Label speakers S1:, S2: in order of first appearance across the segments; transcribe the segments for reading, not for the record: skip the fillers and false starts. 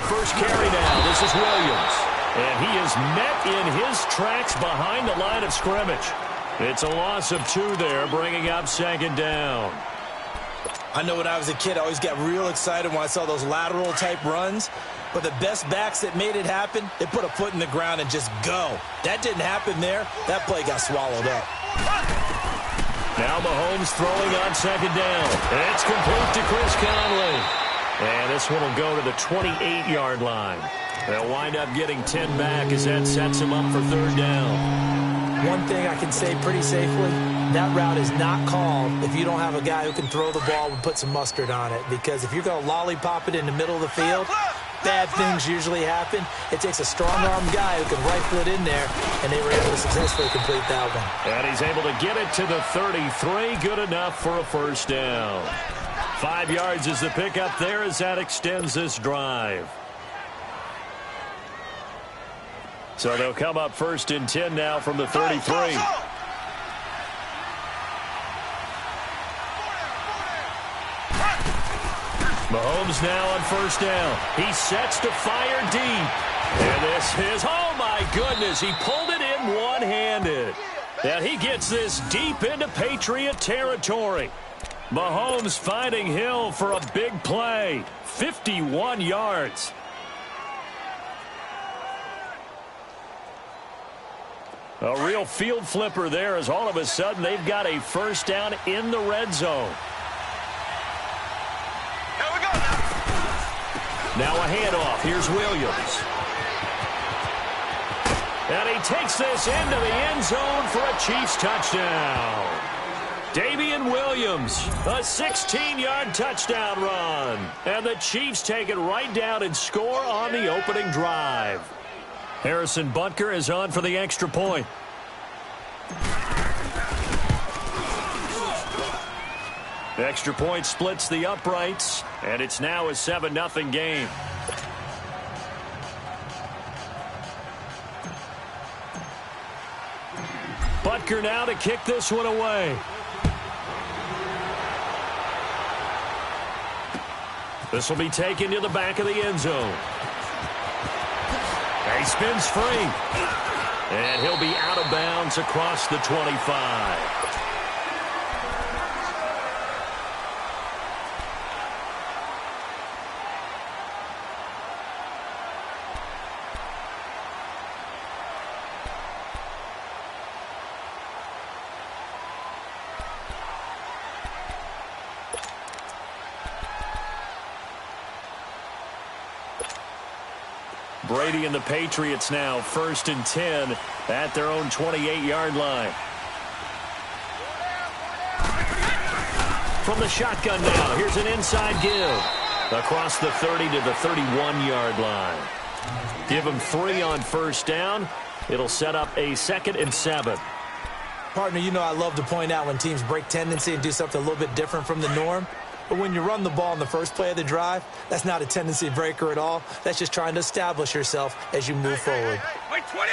S1: first carry now. This is Williams. And he is met in his tracks behind the line of scrimmage. It's a loss of 2 there, bringing up second down.
S2: I know when I was a kid, I always got real excited when I saw those lateral-type runs. But the best backs that made it happen, they put a foot in the ground and just go. That didn't happen there. That play got swallowed up.
S1: Now Mahomes throwing on second down. It's complete to Chris Conley. And this one will go to the 28-yard line. They'll wind up getting 10 back as that sets him up for third down.
S2: One thing I can say pretty safely, that route is not called if you don't have a guy who can throw the ball and put some mustard on it. Because if you're going to lollipop it in the middle of the field, bad things usually happen. It takes a strong-armed guy who can rifle it in there, and they were able to successfully complete that one.
S1: And he's able to get it to the 33. Good enough for a first down. 5 yards is the pickup there as that extends this drive. So they'll come up first and 10 now from the 33. Mahomes now on first down. He sets to fire deep. And this is, oh my goodness, he pulled it in one-handed. And he gets this deep into Patriot territory. Mahomes finding Hill for a big play. 51 yards. A real field flipper there as all of a sudden they've got a first down in the red zone. Now a handoff. Here's Williams. And he takes this into the end zone for a Chiefs touchdown. Damian Williams, a 16-yard touchdown run. And the Chiefs take it right down and score on the opening drive. Harrison Butker is on for the extra point. The extra point splits the uprights, and it's now a 7-0 game. Butker now to kick this one away. This will be taken to the back of the end zone. He spins free. And he'll be out of bounds across the 25. Brady and the Patriots now first and 10 at their own 28-yard line. From the shotgun now, here's an inside give. Across the 30 to the 31-yard line. Give him 3 on first down. It'll set up a 2nd and 7.
S2: Partner, you know I love to point out when teams break tendency and do something a little bit different from the norm. But when you run the ball in the first play of the drive, that's not a tendency breaker at all. That's just trying to establish yourself as you move forward.
S3: Wait 20!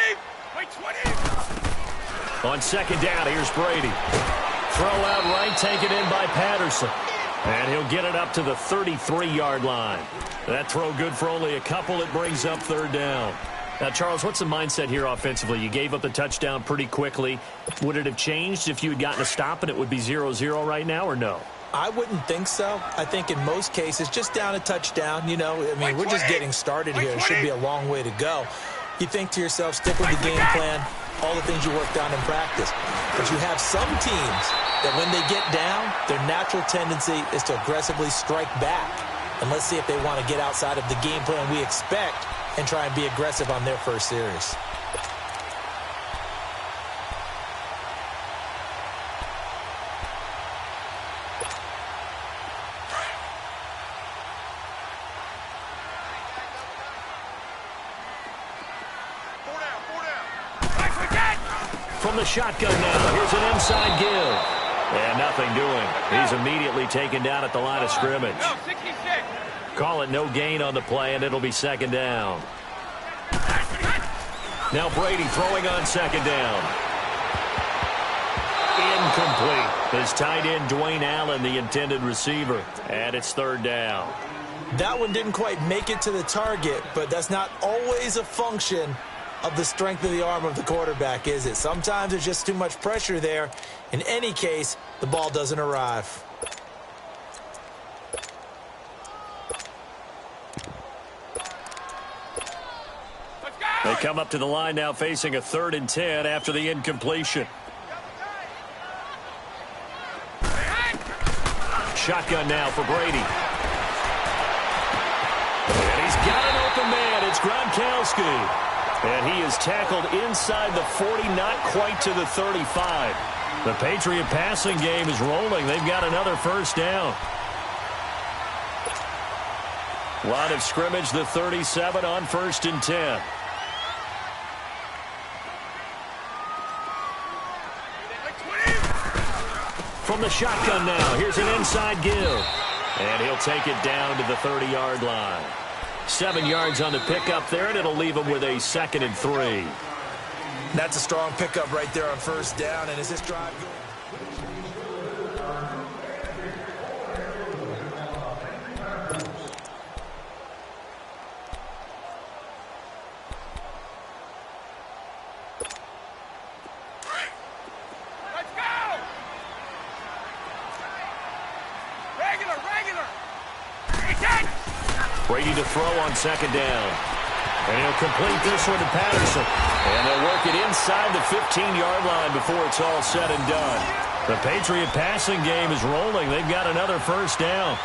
S3: Wait 20!
S1: On second down, here's Brady. Throw out right, taken in by Patterson. And he'll get it up to the 33-yard line. That throw good for only a couple. It brings up third down. Now, Charles, what's the mindset here offensively? You gave up the touchdown pretty quickly. Would it have changed if you had gotten a stop and it would be 0-0 right now, or no?
S2: I wouldn't think so. I think in most cases, just down a touchdown, you know, I mean, we're just getting started here. It should be a long way to go. You think to yourself, stick with the game plan, all the things you worked on in practice. But you have some teams that when they get down, their natural tendency is to aggressively strike back. And let's see if they want to get outside of the game plan we expect and try and be aggressive on their first series.
S1: From the shotgun now, here's an inside give. And nothing doing. He's immediately taken down at the line of scrimmage. Call it no gain on the play, and it'll be second down. Now Brady throwing on second down. Incomplete. His tight end, Dwayne Allen, the intended receiver. And it's third down.
S2: That one didn't quite make it to the target, but that's not always a function of the strength of the arm of the quarterback, is it? Sometimes there's just too much pressure there. In any case, the ball doesn't arrive.
S1: They come up to the line now facing a 3rd and 10 after the incompletion. Shotgun now for Brady. And he's got an open man. It's Gronkowski. And he is tackled inside the 40, not quite to the 35. The Patriot passing game is rolling. They've got another first down. Line of scrimmage, the 37 on 1st and 10. From the shotgun now, here's an inside give. And he'll take it down to the 30-yard line. 7 yards on the pickup there, and it'll leave him with a 2nd and 3.
S2: That's a strong pickup right there on first down. And is this drive going?
S1: Brady to throw on 2nd down. And he'll complete this one to Patterson. And they'll work it inside the 15-yard line before it's all said and done. The Patriot passing game is rolling. They've got another first down.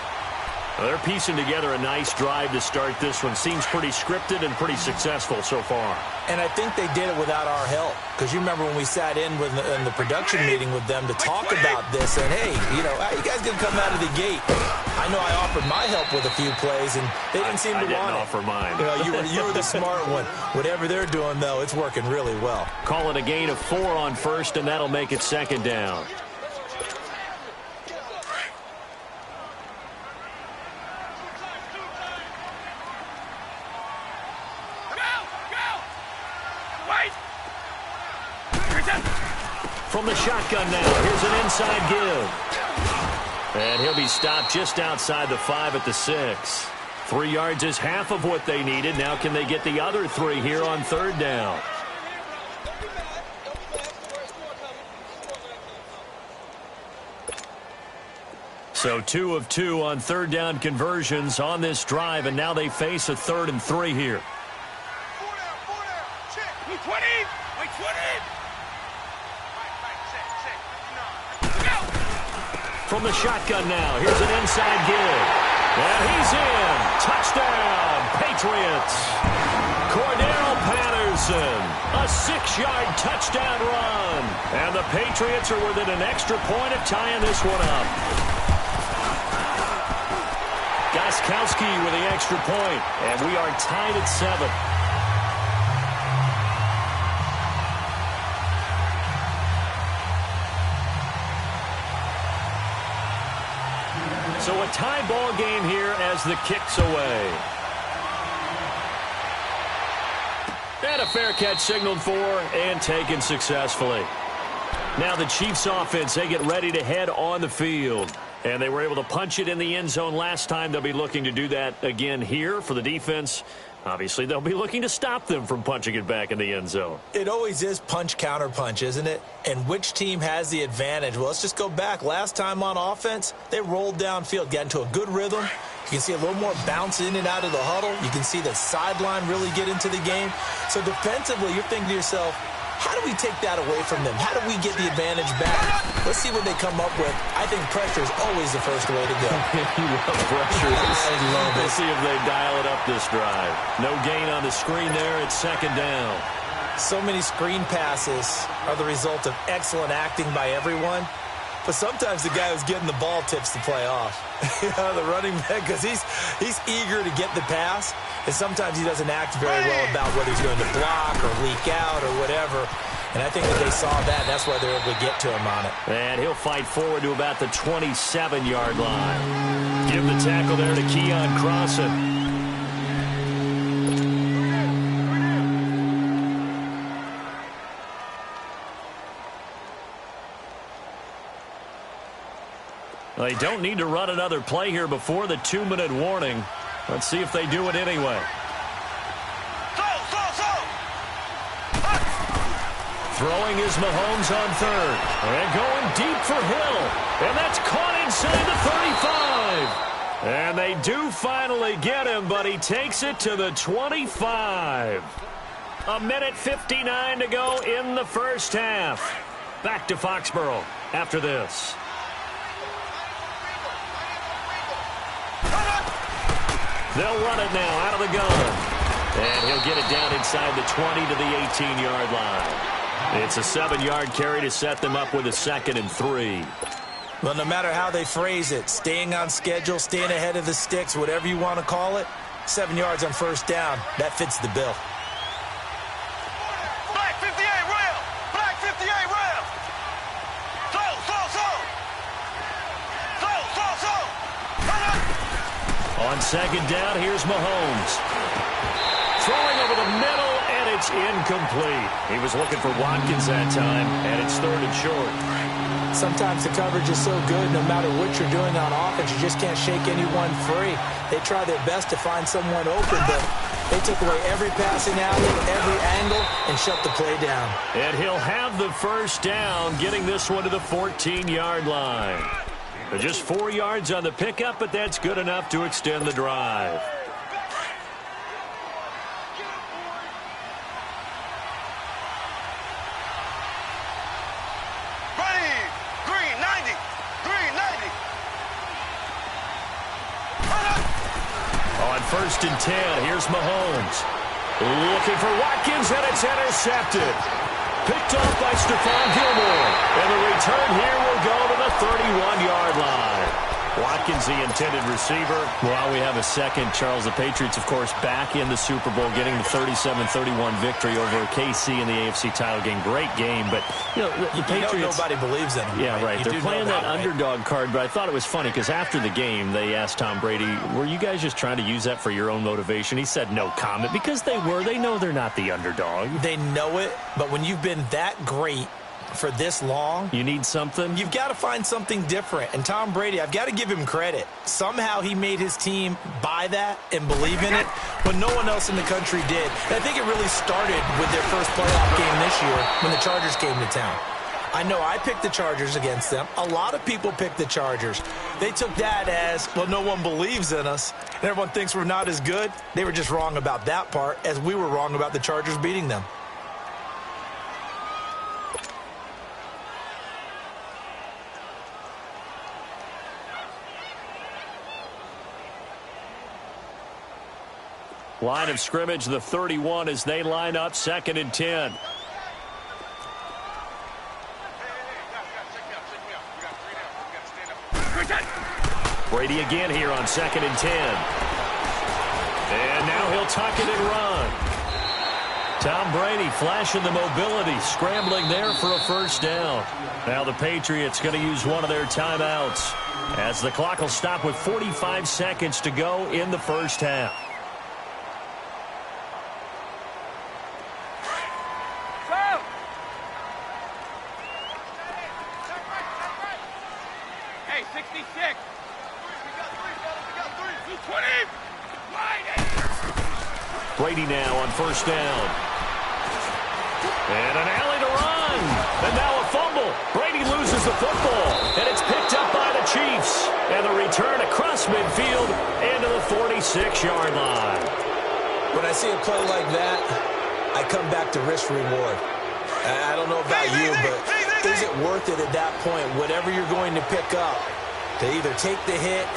S1: Well, they're piecing together a nice drive to start this one. Seems pretty scripted and pretty successful so far.
S2: And I think they did it without our help. Because you remember when we sat in the production meeting with them to talk about this. And, hey, you know, how you guys going to come out of the gate? I know I offered my help with a few plays, and they didn't seem to want it.
S1: I didn't offer mine.
S2: You know, you were the smart one. Whatever they're doing, though, it's working really well.
S1: Call it a gain of 4 on 1st, and that'll make it 2nd down. From the shotgun now, here's an inside give. And he'll be stopped just outside the 5 at the 6. 3 yards is half of what they needed. Now can they get the other 3 here on 3rd down? So 2 of 2 on 3rd down conversions on this drive, and now they face a 3rd and 3 here. From the shotgun now, here's an inside give. And he's in. Touchdown, Patriots. Cordero Patterson, a 6-yard touchdown run. And the Patriots are within an extra point of tying this one up. Gostkowski with the extra point, and we are tied at 7. So a tie ball game here as the kick's away. And a fair catch signaled for and taken successfully. Now the Chiefs offense, they get ready to head on the field. And they were able to punch it in the end zone last time. They'll be looking to do that again here for the defense. Obviously, they'll be looking to stop them from punching it back in the end zone.
S2: It always is punch, counter punch, isn't it? And which team has the advantage? Well, let's just go back. Last time on offense, they rolled downfield, got into a good rhythm. You can see a little more bounce in and out of the huddle. You can see the sideline really get into the game. So defensively, you're thinking to yourself, how do we take that away from them? How do we get the advantage back? Let's see what they come up with. I think pressure is always the first way to go.
S1: You love pressure.
S2: I love it.
S1: Let's see if they dial it up this drive. No gain on the screen there. It's 2nd down.
S2: So many screen passes are the result of excellent acting by everyone. But sometimes the guy who's getting the ball tips the play off. The running back, because he's eager to get the pass. And sometimes he doesn't act very well about whether he's going to block or leak out or whatever. And I think that they saw that. That's why they're able to get to him on it.
S1: And he'll fight forward to about the 27-yard line. Give the tackle there to Keon Crossan. They don't need to run another play here before the 2-minute warning. Let's see if they do it anyway. Throwing is Mahomes on third. And going deep for Hill. And that's caught inside the 35. And they do finally get him, but he takes it to the 25. 1:59 to go in the first half. Back to Foxborough after this. They'll run it now out of the gun. And he'll get it down inside the 20 to the 18-yard line. It's a 7-yard carry to set them up with a 2nd and 3.
S2: Well, no matter how they phrase it, staying on schedule, staying ahead of the sticks, whatever you want to call it, 7 yards on first down, that fits the bill.
S3: Black 58 rail! Black 58 rail!
S1: On 2nd down, here's Mahomes. Throwing over the middle, and it's incomplete. He was looking for Watkins that time, and it's 3rd and short.
S2: Sometimes the coverage is so good, no matter what you're doing on offense, you just can't shake anyone free. They try their best to find someone open, but they took away every passing alley, every angle, and shut the play down.
S1: And he'll have the first down, getting this one to the 14-yard line. Just 4 yards on the pickup, but that's good enough to extend the drive. On 1st and 10, here's Mahomes. Looking for Watkins, and it's intercepted. Picked off by Stephon Gilmore. And the return here will go to the 31-yard line. Watkins, the intended receiver. While we have a second, Charles, the Patriots, of course, back in the Super Bowl, getting the 37-31 victory over KC in the AFC title game. Great game, but you know, the Patriots.
S2: Nobody believes in them.
S1: Yeah, right. They're playing that underdog card, but I thought it was funny because after the game, they asked Tom Brady, were you guys just trying to use that for your own motivation? He said no comment because they were. They know they're not the underdog.
S2: They know it, but when you've been that great for this long,
S1: you need something.
S2: You've got to find something different. And Tom Brady, I've got to give him credit. Somehow he made his team buy that and believe in it when no one else in the country did. And I think it really started with their first playoff game this year when the Chargers came to town. I know I picked the Chargers against them. A lot of people picked the Chargers. They took that as, well, no one believes in us, and everyone thinks we're not as good. They were just wrong about that part, as we were wrong about the Chargers beating them.
S1: Line of scrimmage, the 31 as they line up, 2nd and 10. Brady again here on 2nd and 10. And now he'll tuck it and run. Tom Brady flashing the mobility, scrambling there for a first down. Now the Patriots going to use one of their timeouts as the clock will stop with 45 seconds to go in the first half. Brady now on first down. And an alley to run. And now a fumble. Brady loses the football. And it's picked up by the Chiefs. And the return across midfield into the 46-yard line.
S2: When I see a play like that, I come back to risk reward. I don't know about you, but is it worth it at that point, whatever you're going to pick up, to either take the hit,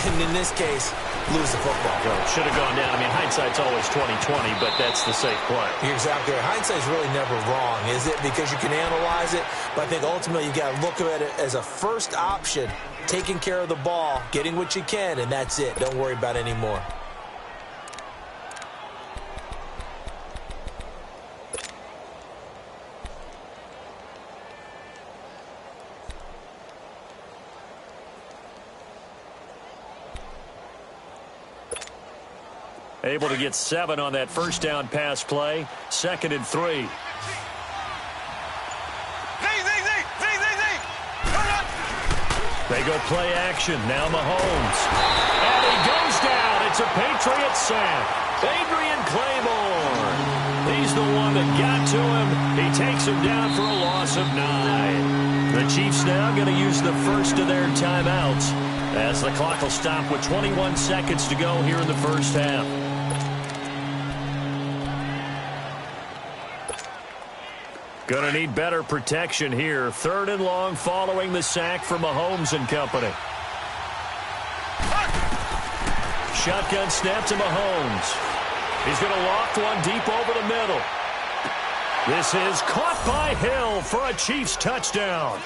S2: and in this case, lose the football?
S1: Well, should have gone down. I mean, hindsight's always 20/20, but that's the safe play.
S2: You're exactly right. Hindsight's really never wrong, is it? Because you can analyze it, but I think ultimately you got to look at it as a first option, taking care of the ball, getting what you can, and that's it. Don't worry about any more.
S1: Able to get 7 on that first down pass play. 2nd and 3. They go play action. Now Mahomes. And he goes down at It's a Patriots sack. Adrian Claiborne. He's the one that got to him. He takes him down for a loss of 9. The Chiefs now going to use the first of their timeouts as the clock will stop with 21 seconds to go here in the first half. Going to need better protection here. 3rd and long following the sack from Mahomes and company. Shotgun snap to Mahomes. He's going to loft one deep over the middle. This is caught by Hill for a Chiefs touchdown.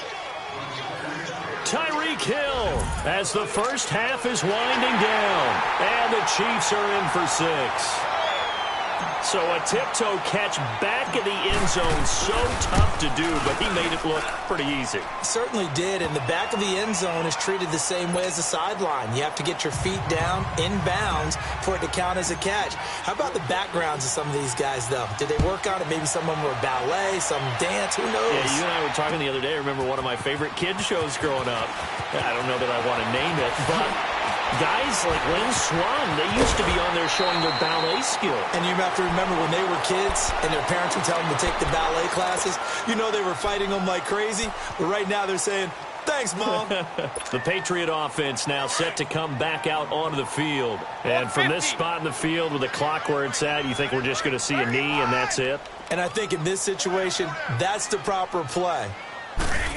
S1: Tyreek Hill as the first half is winding down. And the Chiefs are in for 6. So a tiptoe catch back in the end zone, so tough to do, but he made it look pretty easy.
S2: Certainly did, and the back of the end zone is treated the same way as the sideline. You have to get your feet down in bounds for it to count as a catch. How about the backgrounds of some of these guys, though? Did they work on it? Maybe some of them were ballet, some dance, who knows?
S1: Yeah, you and I were talking the other day. I remember one of my favorite kids shows growing up. I don't know that I want to name it, but guys like Lynn Swan, they used to be on there showing their ballet skill.
S2: And you have to remember when they were kids and their parents would tell them to take the ballet classes, you know they were fighting them like crazy. But right now they're saying, thanks, Mom.
S1: The Patriot offense now set to come back out onto the field. And from this spot in the field with the clock where it's at, you think we're just going to see a knee and that's it?
S2: And I think in this situation, that's the proper play.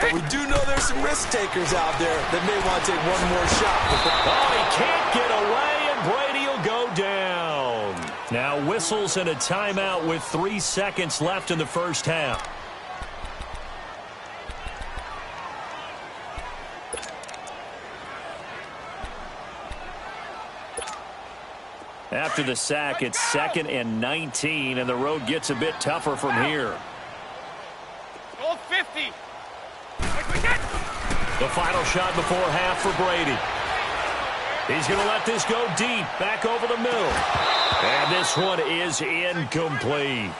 S2: But we do know there's some risk takers out there that may want to take one more shot.
S1: Oh, he can't get away, and Brady will go down. Now whistles and a timeout with 3 seconds left in the first half. After the sack, it's 2nd and 19, and the road gets a bit tougher from here.
S3: Goal 50.
S1: The final shot before half for Brady. He's going to let this go deep, back over the middle. And this one is incomplete.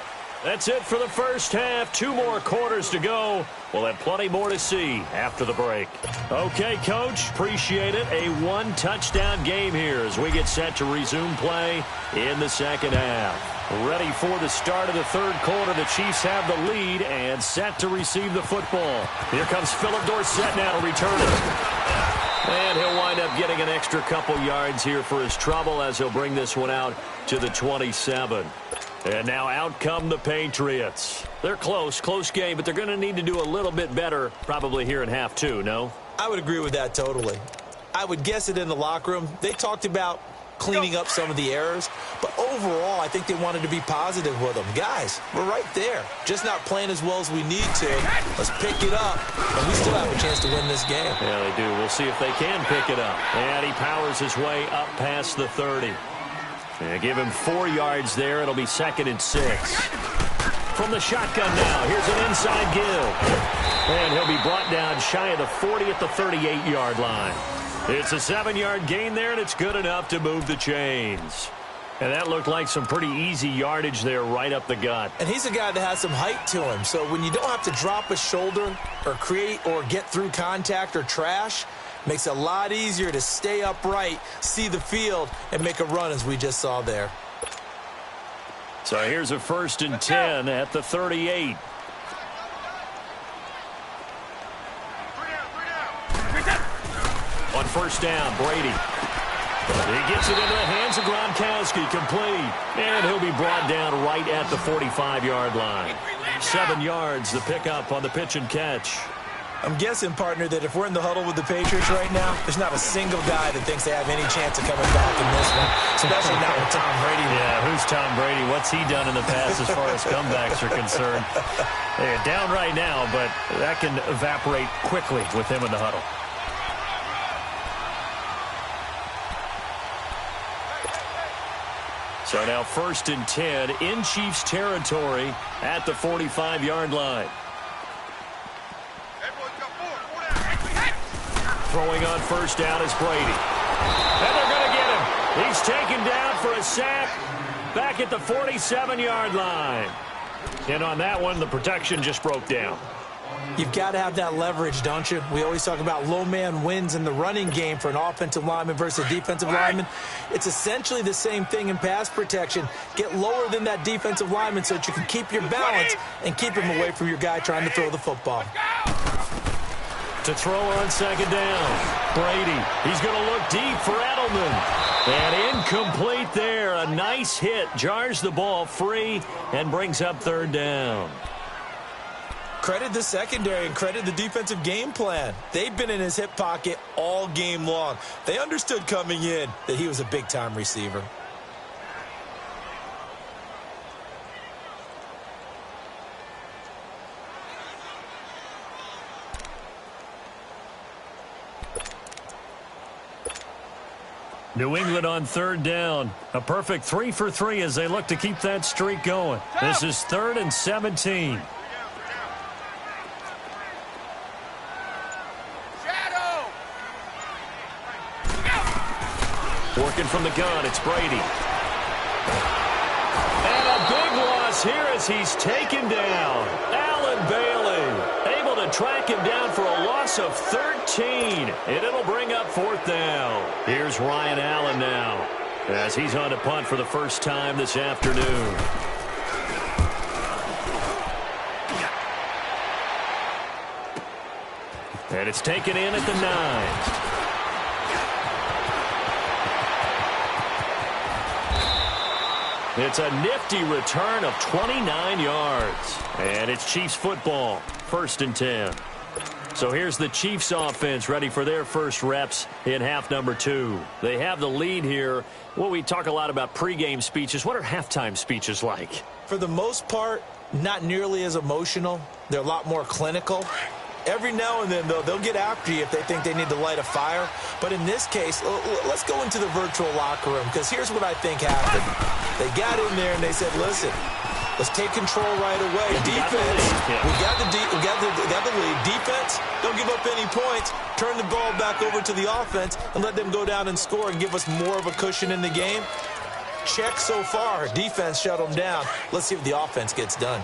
S1: That's it for the first half. 2 more quarters to go. We'll have plenty more to see after the break. Okay, Coach, appreciate it. A 1-touchdown game here as we get set to resume play in the second half. Ready for the start of the 3rd quarter. The Chiefs have the lead and set to receive the football. Here comes Philip Dorsett now to return it. And he'll wind up getting an extra couple yards here for his trouble as he'll bring this one out to the 27. And now out come the Patriots. They're close game, but they're going to need to do a little bit better probably here in half 2, no?
S2: I would agree with that totally. I would guess it in the locker room. They talked about cleaning up some of the errors, but overall I think they wanted to be positive with them. Guys, we're right there, just not playing as well as we need to. Let's pick it up, and we still have a chance to win this game.
S1: Yeah, they do. We'll see if they can pick it up. And he powers his way up past the 30. And give him 4 yards there. It'll be 2nd and 6. From the shotgun now, here's an inside give. And he'll be brought down shy of the 40 at the 38-yard line. It's a 7-yard gain there, and it's good enough to move the chains. And that looked like some pretty easy yardage there right up the gut.
S2: And he's a guy that has some height to him. So when you don't have to drop a shoulder or create or get through contact or trash, makes it a lot easier to stay upright, see the field, and make a run as we just saw there.
S1: So here's a 1st and 10 at the 38. On 1st down, Brady. He gets it into the hands of Gronkowski, complete. And he'll be brought down right at the 45-yard line. 7 yards, the pickup on the pitch and catch.
S2: I'm guessing, partner, that if we're in the huddle with the Patriots right now, there's not a single guy that thinks they have any chance of coming back in this one, especially not with Tom Brady.
S1: Yeah, who's Tom Brady? What's he done in the past as far as comebacks are concerned? They're down right now, but that can evaporate quickly with him in the huddle. So now 1st and 10 in Chiefs territory at the 45-yard line. Throwing on 1st down is Brady. And they're going to get him. He's taken down for a sack back at the 47-yard line. And on that one, the protection just broke down.
S2: You've got to have that leverage, don't you? We always talk about low man wins in the running game for an offensive lineman versus a defensive lineman. It's essentially the same thing in pass protection. Get lower than that defensive lineman so that you can keep your balance and keep him away from your guy trying to throw the football.
S1: To throw on second down, Brady. He's going to look deep for Edelman. And incomplete there. A nice hit. Jars the ball free and brings up third down.
S2: Credit the secondary and credit the defensive game plan. They've been in his hip pocket all game long. They understood coming in that he was a big-time receiver.
S1: New England on third down. A perfect 3 for 3 as they look to keep that streak going. This is 3rd and 17. Working from the gun, it's Brady. And a big loss here as he's taken down. Allen Bailey able to track him down for a loss of 13. And it'll bring up 4th down. Here's Ryan Allen now as he's on to punt for the first time this afternoon. And it's taken in at the 9. It's a nifty return of 29 yards. And it's Chiefs football, 1st and 10. So here's the Chiefs offense ready for their first reps in half number 2. They have the lead here. Well, we talk a lot about pregame speeches. What are halftime speeches like?
S2: For the most part, not nearly as emotional. They're a lot more clinical. Every now and then, though, they'll get after you if they think they need to light a fire. But in this case, let's go into the virtual locker room, because here's what I think happened. They got in there and they said, listen, let's take control right away. Defense, we got the lead. Defense, don't give up any points. Turn the ball back over to the offense and let them go down and score and give us more of a cushion in the game. Check so far. Defense shut them down. Let's see if the offense gets done.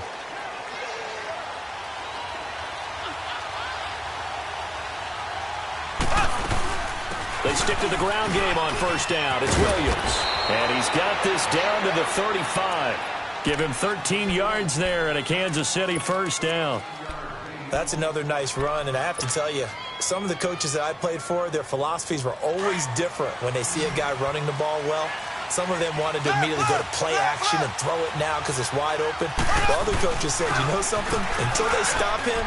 S1: They stick to the ground game on first down. It's Williams. And he's got this down to the 35. Give him 13 yards there and a Kansas City first down.
S2: That's another nice run, and I have to tell you, some of the coaches that I played for, their philosophies were always different when they see a guy running the ball well. Some of them wanted to immediately go to play action and throw it now because it's wide open. While other coaches said, you know something? Until they stop him,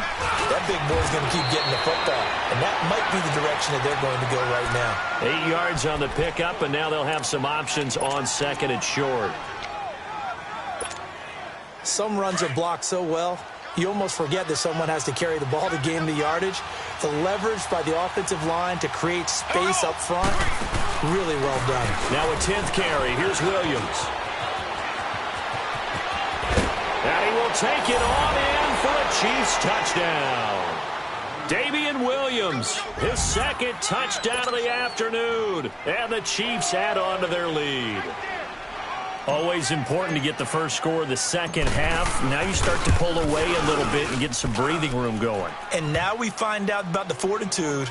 S2: that big boy's going to keep getting the football. And that might be the direction that they're going to go right now.
S1: 8 yards on the pickup, and now they'll have some options on 2nd and short.
S2: Some runs are blocked so well, you almost forget that someone has to carry the ball to gain the yardage. The leverage by the offensive line to create space up front, really well done.
S1: Now a 10th carry. Here's Williams. And he will take it on in for a Chiefs touchdown. Damian Williams, his 2nd touchdown of the afternoon. And the Chiefs add on to their lead. Always important to get the first score of the second half. Now you start to pull away a little bit and get some breathing room going.
S2: And now we find out about the fortitude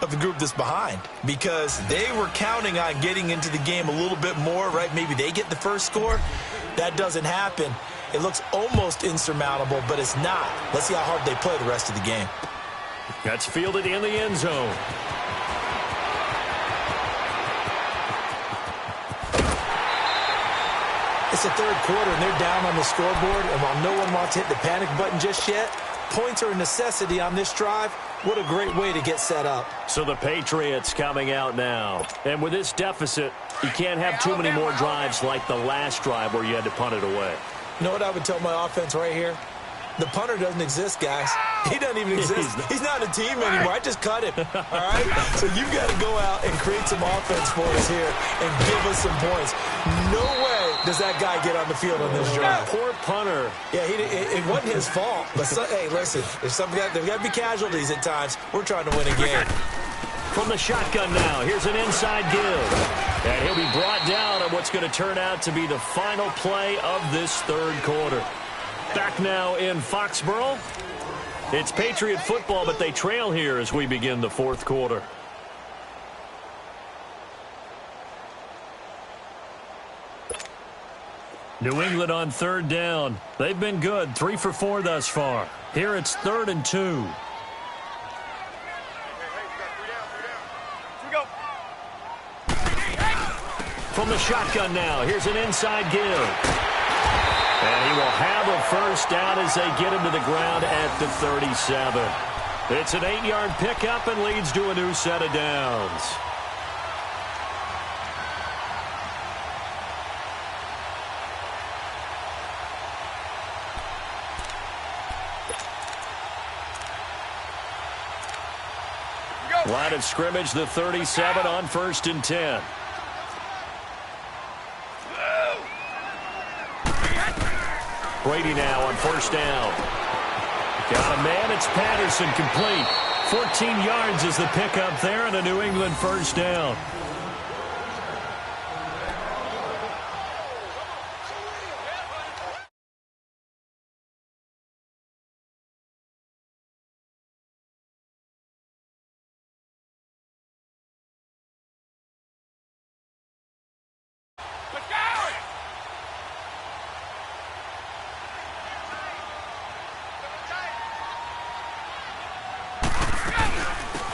S2: of the group that's behind, because they were counting on getting into the game a little bit more, right? Maybe they get the first score. That doesn't happen. It looks almost insurmountable, but it's not. Let's see how hard they play the rest of the game.
S1: That's fielded in the end zone.
S2: It's the 3rd quarter, and they're down on the scoreboard, and while no one wants to hit the panic button just yet, points are a necessity on this drive. What a great way to get set up.
S1: So the Patriots coming out now. And with this deficit, you can't have too many more drives like the last drive where you had to punt it away.
S2: You know what I would tell my offense right here? The punter doesn't exist, guys. He doesn't even exist. He's not a team anymore. I just cut him, all right? So you've got to go out and create some offense for us here and give us some points. No way does that guy get on the field on this drive.
S1: Poor punter.
S2: Yeah, it wasn't his fault. But, hey, listen, there's got to be casualties at times. We're trying to win a game.
S1: From the shotgun now, here's an inside give. And he'll be brought down on what's going to turn out to be the final play of this 3rd quarter. Back now in Foxborough. It's Patriot football, but they trail here as we begin the fourth quarter. New England on third down. They've been good, 3 for 4 thus far. Here it's 3rd and 2. From the shotgun now, here's an inside give. And he will have a first down as they get him to the ground at the 37. It's an 8-yard pickup and leads to a new set of downs. Line of scrimmage, the 37 on 1st and 10. Brady now on 1st down. Got a man, it's Patterson, complete. 14 yards is the pickup there and a New England first down.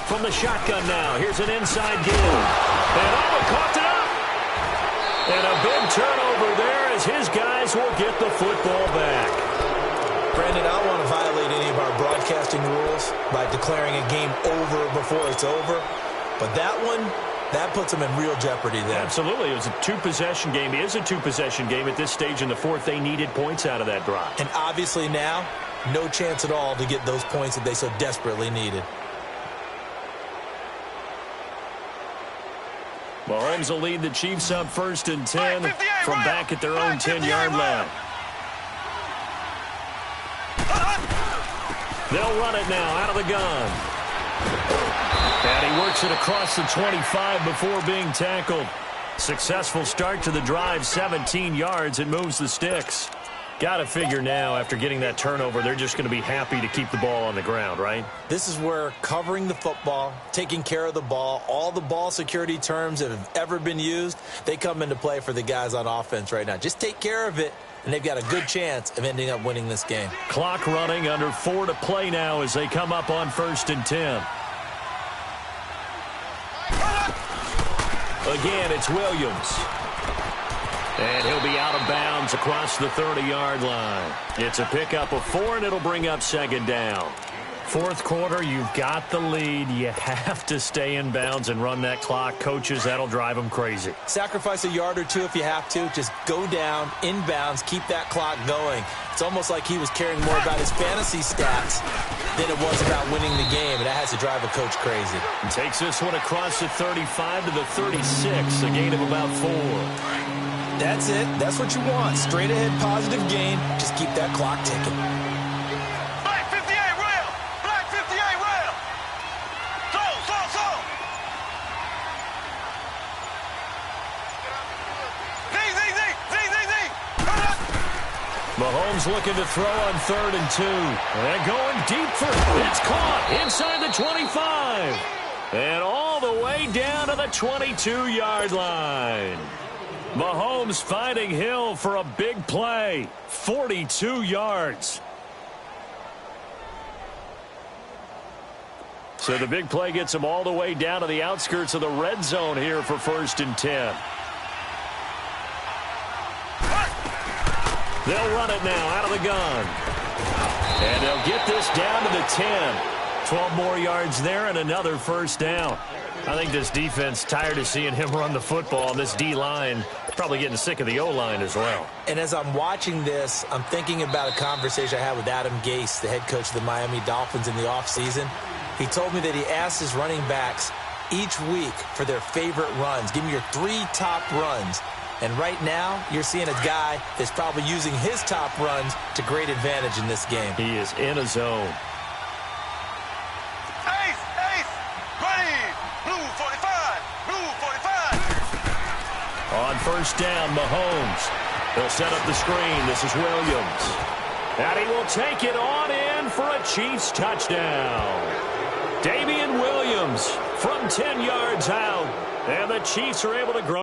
S1: From the shotgun now, here's an inside give. And coughed it up. And a big turnover there as his guys will get the football back.
S2: Brandon, I don't want to violate any of our broadcasting rules by declaring a game over before it's over. But that one, that puts them in real jeopardy there.
S1: Absolutely. It was a two-possession game. It is a two-possession game at this stage in the fourth. They needed points out of that drive.
S2: And obviously now, no chance at all to get those points that they so desperately needed.
S1: Mahomes will lead the Chiefs up 1st and 10 from back at their own 10-yard line. They'll run it now out of the gun. And he works it across the 25 before being tackled. Successful start to the drive, 17 yards, and moves the sticks. Got to figure now, after getting that turnover, they're just going to be happy to keep the ball on the ground, right?
S2: This is where covering the football, taking care of the ball, all the ball security terms that have ever been used, they come into play for the guys on offense right now. Just take care of it, and they've got a good chance of ending up winning this game.
S1: Clock running, under 4 to play now as they come up on 1st and 10. Again, it's Williams. And he'll be out of bounds across the 30-yard line. It's a pickup of 4, and it'll bring up 2nd down. Fourth quarter, you've got the lead. You have to stay in bounds and run that clock. Coaches, that'll drive them crazy.
S2: Sacrifice a yard or two if you have to. Just go down, in bounds, keep that clock going. It's almost like he was caring more about his fantasy stats than it was about winning the game, and that has to drive a coach crazy.
S1: And takes this one across the 35 to the 36, a gain of about 4.
S2: That's it. That's what you want. Straight ahead, positive gain. Just keep that clock ticking.
S3: Black 58 rail. Black 58 rail. So. Z.
S1: Mahomes looking to throw on 3rd and 2. And going deep for it. It's caught inside the 25. And all the way down to the 22-yard line. Mahomes finding Hill for a big play. 42 yards. So the big play gets him all the way down to the outskirts of the red zone here for 1st and 10. They'll run it now out of the gun. And they'll get this down to the 10. 12 more yards there and another first down. I think this defense tired of seeing him run the football, and this D-line probably getting sick of the O-line as well.
S2: And as I'm watching this, I'm thinking about a conversation I had with Adam Gase, the head coach of the Miami Dolphins in the offseason. He told me that he asked his running backs each week for their favorite runs. Give me your 3 top runs. And right now, you're seeing a guy that's probably using his top runs to great advantage in this game.
S1: He is in a zone.
S3: Blue 45.
S1: On 1st down, Mahomes. He'll set up the screen. This is Williams. And he will take it on in for a Chiefs touchdown. Damian Williams from 10 yards out. And the Chiefs are able to grow.